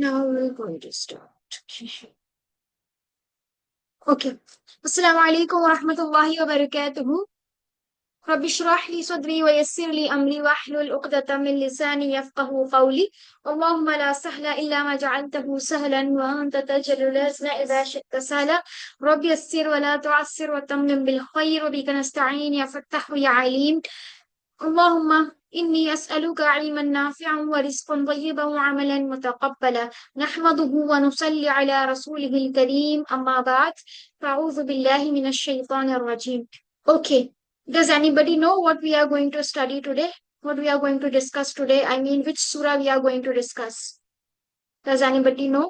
Now we're going to start. Okay. Assalamu alaikum wa rahmatullahi wa barakatuhu. رب اشرح لي صدري ويسر لي أمري واحلل عقدة من لساني يفقهوا قولي اللهم لا سهل إلا ما جعلته سهلا وأنت تجعل الحزن إذا شئت سهلا رب يسر ولا تعسر وتمم بالخير وبك نستعين يا فتاح يا عليم اللهم إني أسألك علما نافعا ورزقا طيبا وعملا متقبلا نحمده ونصلي على رسوله الكريم أما بعد فأعوذ بالله من الشيطان الرجيم. Okay, does anybody know what we are going to study today? What we are going to discuss today? I mean, which surah we are going to discuss? Does anybody know?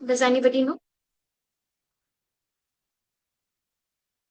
Does anybody know?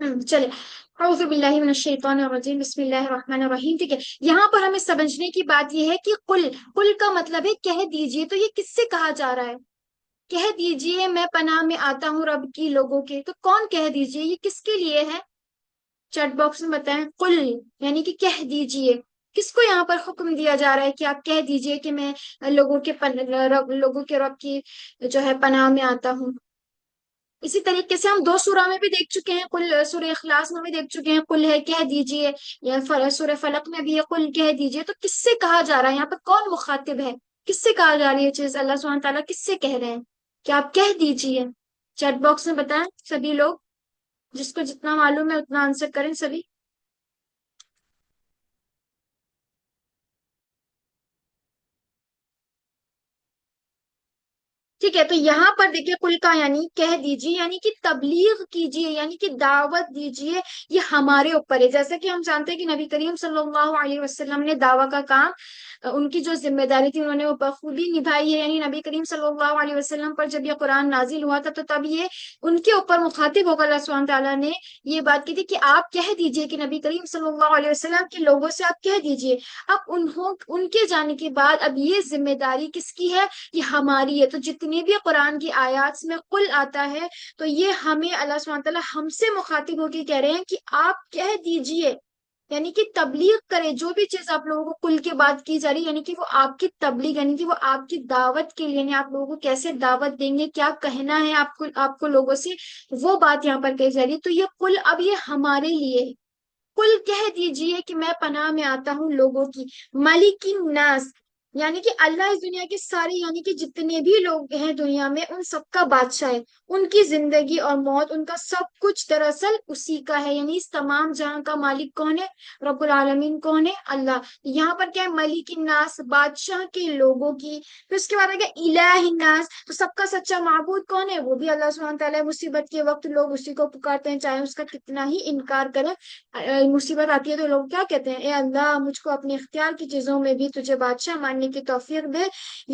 چلے، اعوذ باللہ من الشیطان الرجیم، بسم اللہ الرحمن الرحیم، ٹھیک ہے۔ یہاں پر ہمیں سمجھنے کی بات یہ ہے کہ قل کا مطلب ہے کہہ دیجئے، تو یہ کس سے کہا جا رہا ہے؟ کہہ دیجئے میں پناہ میں آتا ہوں رب کی لوگوں کے، تو کون کہہ دیجئے، یہ کس کے لیے ہے؟ چیٹ باکس میں بتائیں، قل یعنی کہ کہہ دیجئے، کس کو یہاں پر حکم دیا جا رہا ہے کہ آپ کہہ دیجئے کہ میں لوگوں کے رب کی جو ہے پناہ میں آتا ہوں؟ اسی طریقے سے ہم دو سورہ میں بھی دیکھ چکے ہیں، قل سورہ اخلاص میں بھی دیکھ چکے ہیں قل ہے کہہ دیجئے، یا سورہ فلق میں بھی ہے قل کہہ دیجئے، تو کس سے کہا جا رہا ہے یہاں پر؟ کون مخاطب ہے؟ کس سے کہا جا رہی ہے یہ چیز؟ اللہ سبحانہ تعالیٰ کس سے کہہ رہے ہیں کہ آپ کہہ دیجئے؟ چیٹ باکس میں بتائیں سبھی لوگ، جس کو جتنا معلوم ہے اتنا آنسر کریں سبھی۔ ٹھیک ہے، تو یہاں پر دیکھیے قل کا یعنی کہہ دیجیے، یعنی کہ تبلیغ کیجیے، یعنی کہ دعوت دیجیے، یہ ہمارے اوپر ہے۔ جیسے کہ ہم جانتے ہیں کہ نبی کریم صلی اللہ علیہ وسلم نے دعویٰ کا کام، ان کی جو ذمہ داری تھی انہوں نے وہ بخوبی نبھائی ہے۔ یعنی نبی کریم صلی اللہ علیہ وسلم پر جب یہ قرآن نازل ہوا تھا تو تب یہ ان کے اوپر مخاطب ہو کر اللہ سبحانہ تعالیٰ نے یہ بات کی تھی کہ آپ کہہ دیجیے، کہ نبی کریم صلی اللہ علیہ وسلم کے لوگوں سے آپ کہہ دیجیے۔ اب ان کے جانے کے بعد اب یہ ذمہ داری کس کی ہے؟ یہ ہماری ہے۔ تو جتنی بھی قرآن کی آیات میں قل آتا ہے تو یہ ہمیں اللہ سبحانہ تعالیٰ ہم سے مخاطب ہو کے کہہ رہے ہیں کہ آپ کہہ دیجئے، یعنی کہ تبلیغ کرے، جو بھی چیز آپ لوگوں کو قل کے بعد کی جا رہی ہے، یعنی کہ وہ آپ کی تبلیغ، یعنی کہ وہ آپ کی دعوت کے لیے، یعنی آپ لوگوں کو کیسے دعوت دیں گے، کیا کہنا ہے آپ کو لوگوں سے، وہ بات یہاں پر کہی جا رہی ہے۔ تو یہ قل اب یہ ہمارے لیے ہے۔ قل کہہ دیجئے کہ میں پناہ میں آتا ہوں لوگوں کی، ملک الناس، یعنی کہ اللہ اس دنیا کے سارے، یعنی کہ جتنے بھی لوگ ہیں دنیا میں ان سب کا بادشاہ ہے۔ ان کی زندگی اور موت، ان کا سب کچھ دراصل اسی کا ہے۔ یعنی اس تمام جہاں کا مالک کون ہے؟ رب العالمین کون ہے؟ اللہ۔ یہاں پر کیا ہے؟ ملک الناس، بادشاہ کے لوگوں کی۔ پھر اس کے بعد ہے الہ الناس، تو سب کا سچا معبود کون ہے؟ وہ بھی اللہ سبحانہ تعالیٰ ہے۔ مصیبت کے وقت لوگ اسی کو پکارتے ہیں، چاہے اس کا کتنا ہی انکار کریں۔ مصیبت آتی ہے تو لوگ کیا کہتے ہیں؟ اے اللہ مجھ کو اپنے اختیار کی چیزوں میں بھی تجھے بادشاہ ماننے کی توفیق دے،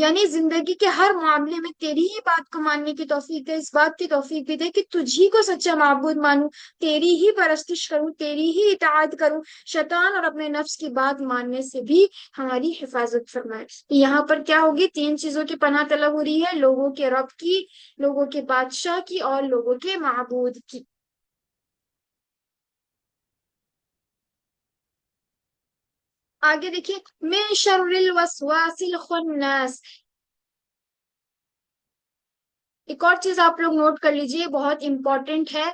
یعنی زندگی کے ہر معاملے میں تیری ہی بات کو ماننے کی توفیق دے، اس بات کی توفیق بھی دے کہ تجھی کو سچا معبود مانوں، تیری ہی پرستش کروں، تیری ہی اطاعت کروں، شیطان اور اپنے نفس کی بات ماننے سے بھی ہماری حفاظت فرمائے۔ یہاں پر کیا ہوگی؟ تین چیزوں کی پناہ طلب ہو رہی ہے، لوگوں کے رب کی، لوگوں کے بادشاہ کی، اور لوگوں کے معبود کی۔ آگے دیکھیے، من شر الوسواس الخناس، ایک اور چیز آپ لوگ نوٹ کر لیجئے، بہت امپورٹنٹ ہے۔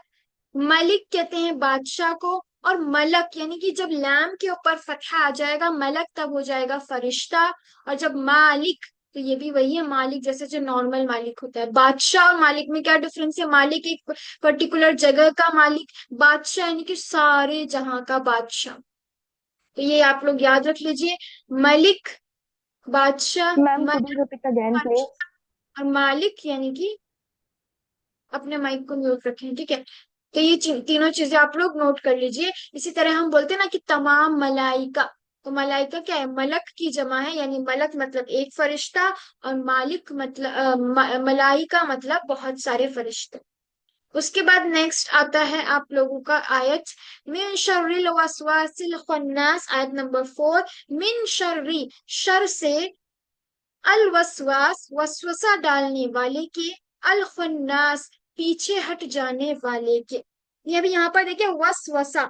ملک کہتے ہیں بادشاہ کو، اور ملک یعنی کہ جب لام کے اوپر فتحہ آ جائے گا ملک تب ہو جائے گا فرشتہ، اور جب مالک تو یہ بھی وہی ہے مالک جیسے جو نارمل مالک ہوتا ہے۔ بادشاہ اور مالک میں کیا ڈفرنس ہے؟ مالک ایک پرٹیکولر جگہ کا مالک، بادشاہ یعنی کہ سارے جہاں کا بادشاہ۔ تو یہ آپ لوگ یاد رکھ لیجئے، ملک بادشاہ، Ma'am, could you Malik repeat again, please? بادشاہ، اور مالک یعنی کہ اپنے مائک کو میوٹ رکھیں، ٹھیک ہے؟ تو یہ تینوں چیزیں آپ لوگ نوٹ کر لیجئے۔ اسی طرح ہم بولتے ہیں نا کہ تمام ملائکہ، تو ملائکہ کیا ہے؟ ملک کی جمع ہے، یعنی ملک مطلب ایک فرشتہ، اور مالک مطلب ملائکہ مطلب بہت سارے فرشتے۔ اس کے بعد نیکسٹ آتا ہے آپ لوگوں کا آیت، من شر الوسواس الخناس، آیت نمبر 4، من شر، شر سے، الوسواس، وسوسہ ڈالنے والے کے، الخناس، پیچھے ہٹ جانے والے کے۔ یہ بھی یہاں پر دیکھیں وسوسہ،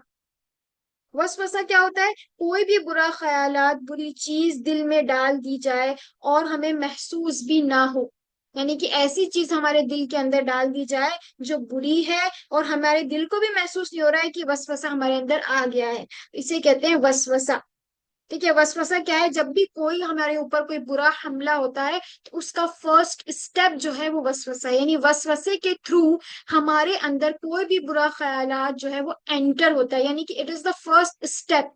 وسوسہ کیا ہوتا ہے؟ کوئی بھی برا خیالات، بری چیز دل میں ڈال دی جائے اور ہمیں محسوس بھی نہ ہو، یعنی کہ ایسی چیز ہمارے دل کے اندر ڈال دی جائے جو بری ہے اور ہمارے دل کو بھی محسوس نہیں ہو رہا ہے کہ وسوسہ ہمارے اندر آ گیا ہے، اسے کہتے ہیں وسوسہ۔ ٹھیک ہے، وسوسہ کیا ہے؟ جب بھی کوئی ہمارے اوپر کوئی برا حملہ ہوتا ہے تو اس کا فرسٹ اسٹیپ جو ہے وہ وسوسہ ہے، یعنی وسوسے کے تھرو ہمارے اندر کوئی بھی برا خیالات جو ہے وہ انٹر ہوتا ہے، یعنی کہ it is the first step,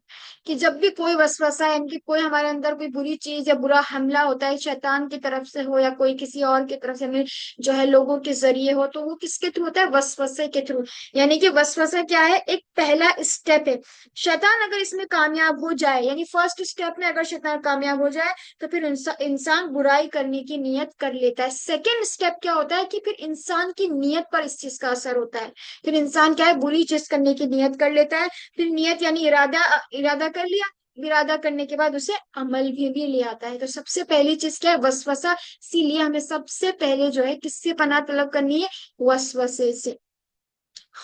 کہ جب بھی کوئی وسوسہ ہے، یعنی کہ کوئی ہمارے اندر کوئی بری چیز یا برا حملہ ہوتا ہے، شیطان کی طرف سے ہو یا کوئی کسی اور کی طرف سے ہمیں جو ہے لوگوں کے ذریعے ہو، تو وہ کس کے تھرو ہوتا ہے؟ وسوسے کے تھرو۔ یعنی کہ وسوسہ کیا ہے؟ ایک پہلا اسٹیپ ہے۔ شیطان اگر اس میں کامیاب ہو جائے، یعنی فرسٹ اسٹیپ میں اگر شیطان کامیاب ہو جائے تو پھر انسان برائی کرنے کی نیت کر لیتا ہے. سیکنڈ اسٹیپ کیا ہوتا ہے کہ پھر انسان کی نیت پر اس چیز کا اثر ہوتا ہے. پھر انسان کیا ہے بری چیز کرنے کی نیت کر لیتا ہے. پھر نیت یعنی ارادہ کر لیا. ارادہ کرنے کے بعد اسے عمل بھی لے آتا ہے. تو سب سے پہلی چیز کیا ہے وسوسہ. اسی لیے ہمیں سب سے پہلے جو ہے کس سے پناہ طلب کرنی ہے؟ وسوسے سے.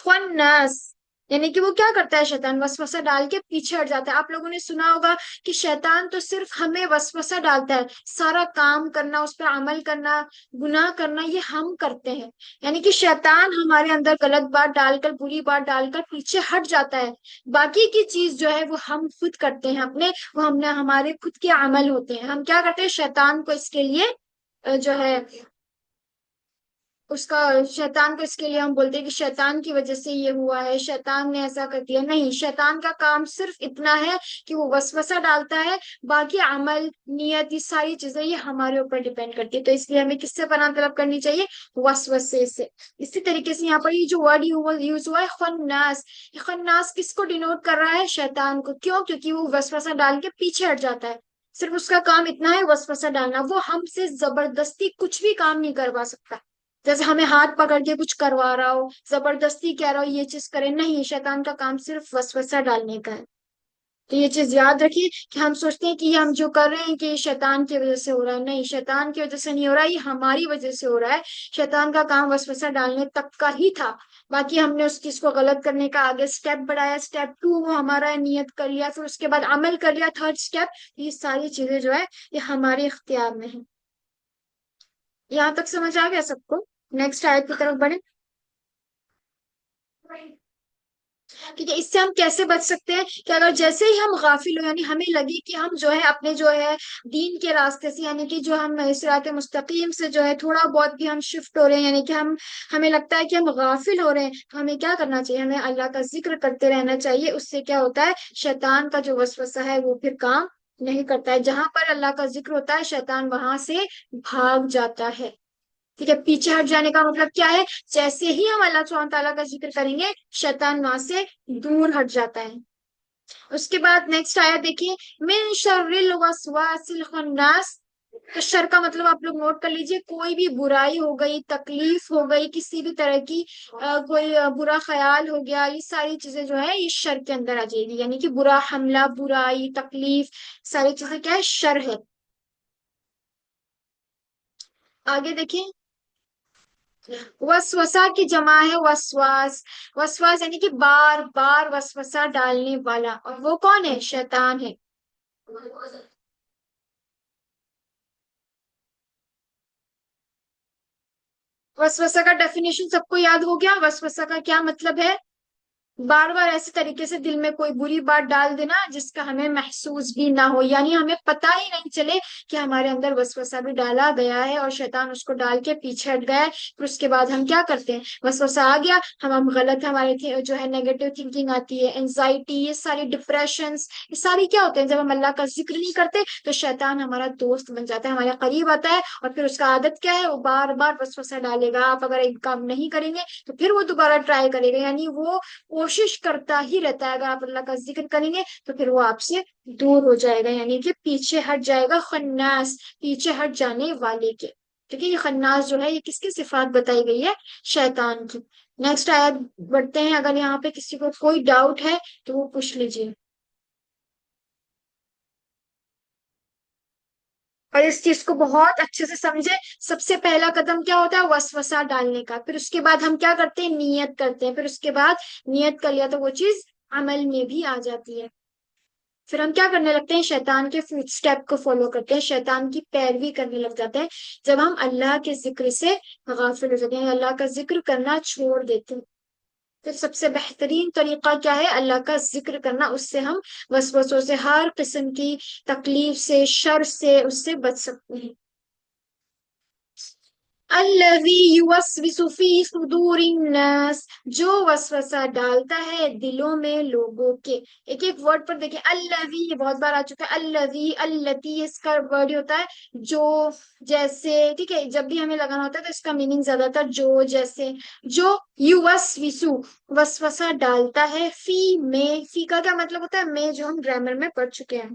خناس یعنی کہ وہ کیا کرتا ہے شیطان وسوسہ ڈال کے پیچھے ہٹ جاتا ہے. آپ لوگوں نے سنا ہوگا کہ شیطان تو صرف ہمیں وسوسہ ڈالتا ہے. سارا کام کرنا اس پر عمل کرنا گناہ کرنا یہ ہم کرتے ہیں. یعنی کہ شیطان ہمارے اندر غلط بات ڈال کر بری بات ڈال کر پیچھے ہٹ جاتا ہے. باقی کی چیز جو ہے وہ ہم خود کرتے ہیں اپنے وہ ہمارے خود کے عمل ہوتے ہیں. ہم کیا کرتے ہیں شیطان کو اس کے لیے جو ہے شیطان کو اس کے لیے ہم بولتے ہیں کہ شیطان کی وجہ سے یہ ہوا ہے شیطان نے ایسا کر دیا. نہیں شیطان کا کام صرف اتنا ہے کہ وہ وسوسہ ڈالتا ہے. باقی عمل نیت یہ ساری چیزیں یہ ہمارے اوپر ڈیپینڈ کرتی ہے. تو اس لیے ہمیں کس سے پناہ طلب کرنی چاہیے؟ وسوسے سے. اسی طریقے سے یہاں پر یہ جو ورڈ یوز ہوا ہے خناس. یہ خناس کس کو ڈینوٹ کر رہا ہے؟ شیطان کو. کیوں؟ کیونکہ وہ وسوسہ ڈال کے پیچھے ہٹ جاتا ہے. صرف اس کا کام اتنا ہے وسوسہ ڈالنا. وہ ہم سے زبردستی کچھ بھی کام نہیں کروا سکتا. جیسے ہمیں ہاتھ پکڑ کے کچھ کروا رہا ہو زبردستی کہہ رہا ہو یہ چیز کرے. نہیں شیطان کا کام صرف وسوسہ ڈالنے کا ہے. تو یہ چیز یاد رکھیے کہ ہم سوچتے ہیں کہ یہ ہم جو کر رہے ہیں کہ یہ شیطان کی وجہ سے ہو رہا ہے. نہیں شیطان کی وجہ سے نہیں ہو رہا ہے یہ ہماری وجہ سے ہو رہا ہے. شیطان کا کام وسوسہ ڈالنے تک کا ہی تھا. باقی ہم نے اس چیز کو غلط کرنے کا آگے سٹیپ بڑھایا. سٹیپ 2 وہ ہمارا نیت کر لیا. پھر اس کے بعد عمل کر لیا. تھرڈ سٹیپ یہ ساری چیزیں جو ہے یہ ہمارے اختیار میں ہیں. یہاں تک سمجھ آ گیا سب کو؟ نیکسٹ آیت کی طرف بڑھیں. ٹھیک ہے. اس سے ہم کیسے بچ سکتے ہیں کہ اگر جیسے ہی ہم غافل ہو یعنی ہمیں لگے کہ ہم جو ہے اپنے جو ہے دین کے راستے سے یعنی کہ جو ہم صراط مستقیم سے جو ہے تھوڑا بہت بھی ہم شفٹ ہو رہے ہیں یعنی کہ ہمیں لگتا ہے کہ ہم غافل ہو رہے ہیں تو ہمیں کیا کرنا چاہیے؟ ہمیں اللہ کا ذکر کرتے رہنا چاہیے. اس سے کیا ہوتا ہے شیطان کا جو وسوسہ ہے وہ پھر کام نہیں کرتا ہے. جہاں پر اللہ کا ذکر ہوتا ہے شیطان وہاں سے بھاگ جاتا ہے. ٹھیک ہے. پیچھے ہٹ جانے کا مطلب کیا ہے؟ جیسے ہی ہم اللہ سبحانہ تعالیٰ کا ذکر کریں گے شیطان وہاں سے دور ہٹ جاتا ہے. اس کے بعد نیکسٹ آیا دیکھیے من شر الوسواس الخناس. تو شر کا مطلب آپ لوگ نوٹ کر لیجئے کوئی بھی برائی ہو گئی تکلیف ہو گئی کسی بھی طرح کی کوئی برا خیال ہو گیا یہ ساری چیزیں جو ہے یہ شر کے اندر آ جائے گی. یعنی کہ برا حملہ برائی تکلیف ساری چیزیں کیا ہے؟ شر ہے. آگے دیکھیں وسوسہ کی جمع ہے وسواس. وسواس یعنی کہ بار بار وسوسہ ڈالنے والا. اور وہ کون ہے؟ شیطان ہے. وسوسہ کا ڈیفینیشن سب کو یاد ہو گیا؟ وسوسہ کا کیا مطلب ہے؟ بار بار ایسے طریقے سے دل میں کوئی بری بات ڈال دینا جس کا ہمیں محسوس بھی نہ ہو یعنی ہمیں پتہ ہی نہیں چلے کہ ہمارے اندر وسوسہ بھی ڈالا گیا ہے اور شیطان اس کو ڈال کے پیچھے ہٹ گیا ہے. پھر اس کے بعد ہم کیا کرتے ہیں؟ وسوسہ آ گیا ہم غلط ہمارے جو ہے نیگیٹو تھنکنگ آتی ہے انزائٹی یہ ساری ڈپریشنس یہ ساری کیا ہوتے ہیں جب ہم اللہ کا ذکر نہیں کرتے تو شیطان ہمارا دوست بن جاتا ہے ہمارے قریب آتا ہے. اور پھر اس کا عادت کیا ہے؟ وہ بار بار وسوسہ ڈالے گا. آپ اگر ایک کام نہیں کریں گے تو پھر وہ دوبارہ ٹرائی کرے گا. یعنی وہ کوشش کرتا ہی رہتا ہے. اگر آپ اللہ کا ذکر کریں گے تو پھر وہ آپ سے دور ہو جائے گا یعنی کہ پیچھے ہٹ جائے گا. خناس پیچھے ہٹ جانے والے کے. کیونکہ یہ خناس جو ہے یہ کس کی صفات بتائی گئی ہے؟ شیطان کی. نیکسٹ آیت بڑھتے ہیں. اگر یہاں پہ کسی کو کوئی ڈاؤٹ ہے تو وہ پوچھ لیجیے. اور اس چیز کو بہت اچھے سے سمجھے. سب سے پہلا قدم کیا ہوتا ہے؟ وسوسہ ڈالنے کا. پھر اس کے بعد ہم کیا کرتے ہیں؟ نیت کرتے ہیں. پھر اس کے بعد نیت کر لیا تو وہ چیز عمل میں بھی آ جاتی ہے. پھر ہم کیا کرنے لگتے ہیں؟ شیطان کے فوٹ سٹیپ کو فالو کرتے ہیں. شیطان کی پیروی کرنے لگ جاتے ہیں جب ہم اللہ کے ذکر سے غافل ہو جاتے ہیں اللہ کا ذکر کرنا چھوڑ دیتے ہیں. پھر سب سے بہترین طریقہ کیا ہے؟ اللہ کا ذکر کرنا. اس سے ہم وسوسوں سے ہر قسم کی تکلیف سے شر سے اس سے بچ سکتے ہیں. الذی یوسوس فی صدور الناس جو وسوسہ ڈالتا ہے دلوں میں لوگوں کے. ایک ایک ورڈ پر دیکھیں. الذی یہ بہت بار آ چکا ہے. الذی التی اس کا ورڈ ہوتا ہے جو جیسے. ٹھیک ہے. جب بھی ہمیں لگانا ہوتا ہے تو اس کا میننگ زیادہ تر جو جیسے. جو یوسوسو وسوسہ ڈالتا ہے فی میں. فی کا کیا مطلب ہوتا ہے؟ میں جو ہم گرامر میں پڑھ چکے ہیں.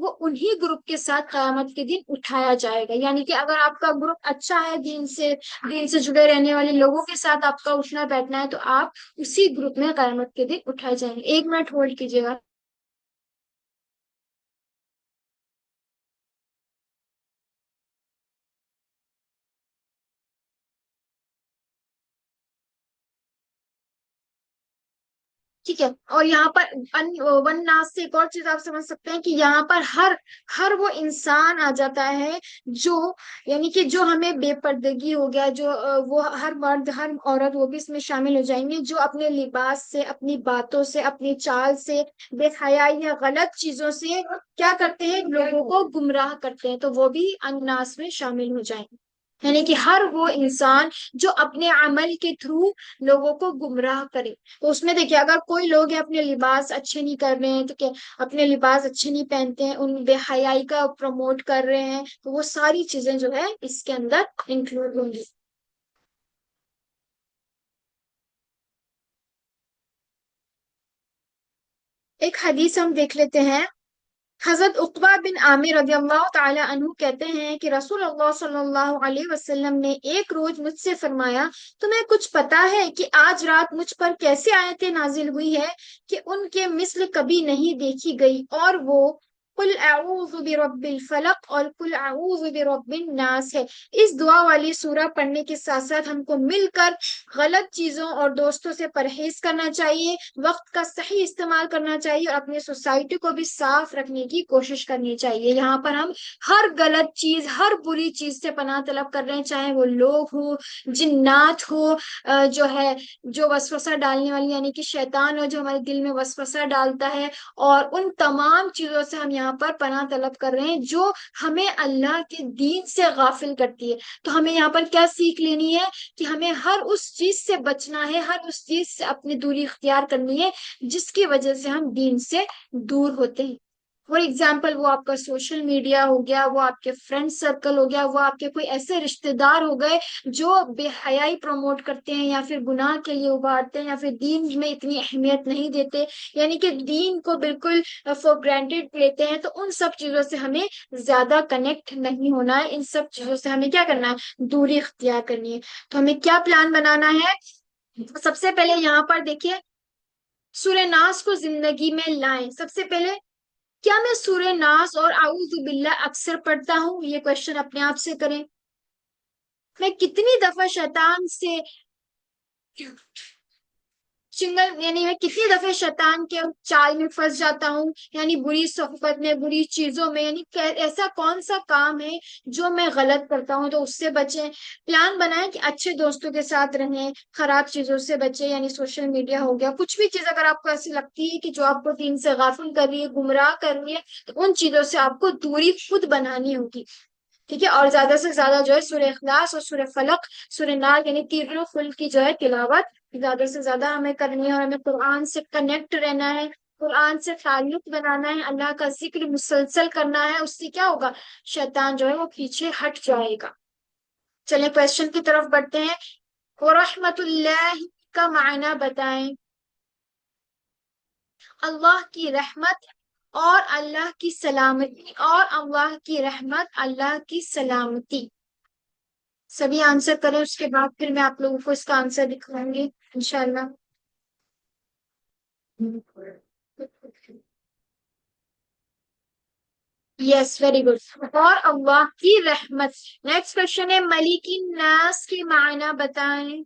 وہ انہی گروپ کے ساتھ قیامت کے دن اٹھایا جائے گا. یعنی کہ اگر آپ کا گروپ اچھا ہے، دین سے جڑے رہنے والے لوگوں کے ساتھ آپ کا اٹھنا بیٹھنا ہے، تو آپ اسی گروپ میں قیامت کے دن اٹھائے جائیں گے. 1 منٹ ہولڈ کیجیے گا. ٹھیک ہے. اور یہاں پر ون ناس سے ایک اور چیز آپ سمجھ سکتے ہیں کہ یہاں پر ہر وہ انسان آ جاتا ہے جو، یعنی کہ جو ہمیں بے پردگی ہو گیا، جو وہ ہر مرد ہر عورت وہ بھی اس میں شامل ہو جائیں گے، جو اپنے لباس سے، اپنی باتوں سے، اپنی چال سے، بے حیائی یا غلط چیزوں سے کیا کرتے ہیں، لوگوں کو گمراہ کرتے ہیں، تو وہ بھی الناس میں شامل ہو جائیں گے. یعنی کہ ہر وہ انسان جو اپنے عمل کے تھرو لوگوں کو گمراہ کرے. تو اس میں دیکھیے، اگر کوئی لوگ ہیں اپنے لباس اچھے نہیں کر رہے ہیں، تو کیا اپنے لباس اچھے نہیں پہنتے ہیں، ان بے حیائی کا پروموٹ کر رہے ہیں، تو وہ ساری چیزیں جو ہے اس کے اندر انکلوڈ ہوں گی. ایک حدیث ہم دیکھ لیتے ہیں. حضرت عقبہ بن عامر رضی اللہ تعالی عنہ کہتے ہیں کہ رسول اللہ صلی اللہ علیہ وسلم نے ایک روز مجھ سے فرمایا، تمہیں کچھ پتا ہے کہ آج رات مجھ پر کیسے آیتیں نازل ہوئی ہے کہ ان کے مثل کبھی نہیں دیکھی گئی، اور وہ قل اعوذ برب الفلق اور قل اعوذ برب الناس ہے. اس دعا والی سورہ پڑھنے کے ساتھ ساتھ ہم کو مل کر غلط چیزوں اور دوستوں سے پرہیز کرنا چاہیے، وقت کا صحیح استعمال کرنا چاہیے، اور اپنی سوسائٹی کو بھی صاف رکھنے کی کوشش کرنی چاہیے. یہاں پر ہم ہر غلط چیز، ہر بری چیز سے پناہ طلب کر رہے ہیں، چاہے وہ لوگ ہو، جنات ہو، جو ہے جو وسوسہ ڈالنے والی یعنی کہ شیطان ہو جو ہمارے دل میں وسوسہ ڈالتا ہے، اور ان تمام چیزوں سے ہم یہاں پر پناہ طلب کر رہے ہیں جو ہمیں اللہ کے دین سے غافل کرتی ہے. تو ہمیں یہاں پر کیا سیکھ لینی ہے کہ ہمیں ہر اس چیز سے بچنا ہے، ہر اس چیز سے اپنی دوری اختیار کرنی ہے جس کی وجہ سے ہم دین سے دور ہوتے ہیں. فار ایگزامپل، وہ آپ کا سوشل میڈیا ہو گیا، وہ آپ کے فرینڈ سرکل ہو گیا، وہ آپ کے کوئی ایسے رشتے دار ہو گئے جو بے حیائی پروموٹ کرتے ہیں، یا پھر گناہ کے لیے ابھارتے ہیں، یا پھر دین میں اتنی اہمیت نہیں دیتے، یعنی کہ دین کو بالکل فور گرانٹیڈ لیتے ہیں. تو ان سب چیزوں سے ہمیں زیادہ کنیکٹ نہیں ہونا ہے، ان سب چیزوں سے ہمیں کیا کرنا ہے، دوری اختیار کرنی ہے. تو ہمیں کیا پلان بنانا ہے؟ سب سے پہلے یہاں پر دیکھیے، سورہ ناس کو زندگی میں لائیں. سب سے پہلے، کیا میں سورہ ناس اور اعوذ باللہ اکثر پڑھتا ہوں؟ یہ کوشچن اپنے آپ سے کریں. میں کتنی دفعہ شیطان سے یعنی میں کتنی دفعہ شیطان کے چال میں پھنس جاتا ہوں، یعنی بری صحبت میں، بری چیزوں میں، یعنی ایسا کون سا کام ہے جو میں غلط کرتا ہوں، تو اس سے بچیں. پلان بنائیں کہ اچھے دوستوں کے ساتھ رہیں، خراب چیزوں سے بچیں، یعنی سوشل میڈیا ہو گیا، کچھ بھی چیز اگر آپ کو ایسی لگتی ہے کہ جو آپ کو دین سے غافل کر رہی ہے، گمراہ کر رہی ہے، تو ان چیزوں سے آپ کو دوری خود بنانی ہوگی. ٹھیک ہے. اور زیادہ سے زیادہ جو ہے سورہ اخلاص اور سورہ فلق، سورہ نار یعنی تیروں فل کی جو ہے تلاوت زیادہ سے زیادہ ہمیں کرنی ہے، اور ہمیں قرآن سے کنیکٹ رہنا ہے، قرآن سے تعلق بنانا ہے، اللہ کا ذکر مسلسل کرنا ہے. اس سے کیا ہوگا، شیطان جو ہے وہ پیچھے ہٹ جائے گا. چلیں کوشچن کی طرف بڑھتے ہیں. ورحمت اللہ کا معنی بتائیں. اللہ کی رحمت اور اللہ کی سلامتی، اور اللہ کی رحمت، اللہ کی سلامتی. سبھی آنسر کریں، اس کے بعد پھر میں آپ لوگوں کو اس کا آنسر دکھاؤں گی انشاءاللہ. یس، ویری گڈ. اور اللہ کی رحمت. نیکسٹ کوشچن ہے، ملک الناس کے معنی بتائیں.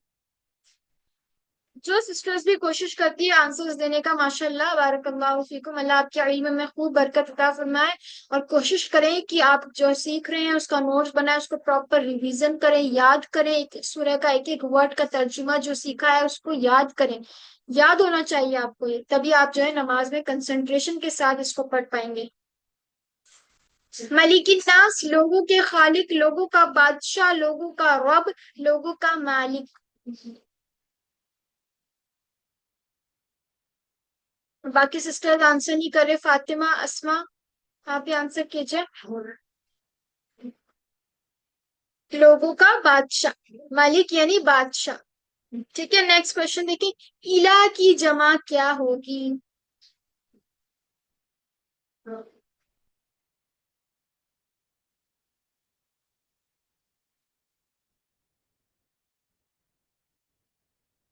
جو سسٹرز بھی کوشش کرتی ہے آنسرز دینے کا، ماشاء اللہ بارک اللہ فیکم، اللہ آپ کے علم میں خوب برکت عطا فرمائے. اور کوشش کریں کہ آپ جو سیکھ رہے ہیں اس کا نوٹس بنائیں، اس کو پراپر ریویژن کریں، یاد کریں، ایک سورہ کا ایک ایک ورڈ کا ترجمہ جو سیکھا ہے اس کو یاد کریں. یاد ہونا چاہیے آپ کو، یہ تبھی آپ جو ہے نماز میں کنسنٹریشن کے ساتھ اس کو پڑھ پائیں گے. ملک الناس، لوگوں کے خالق، لوگوں کا بادشاہ، لوگوں کا رب، لوگوں کا مالک. باقی سسٹر آنسر نہیں کر رہے. فاطمہ، اسما، آپ بھی آنسر کیجئے. لوگوں کا بادشاہ، مالک یعنی بادشاہ. ٹھیک ہے. نیکسٹ کوشچن دیکھیں، الہ کی جمع کیا ہوگی؟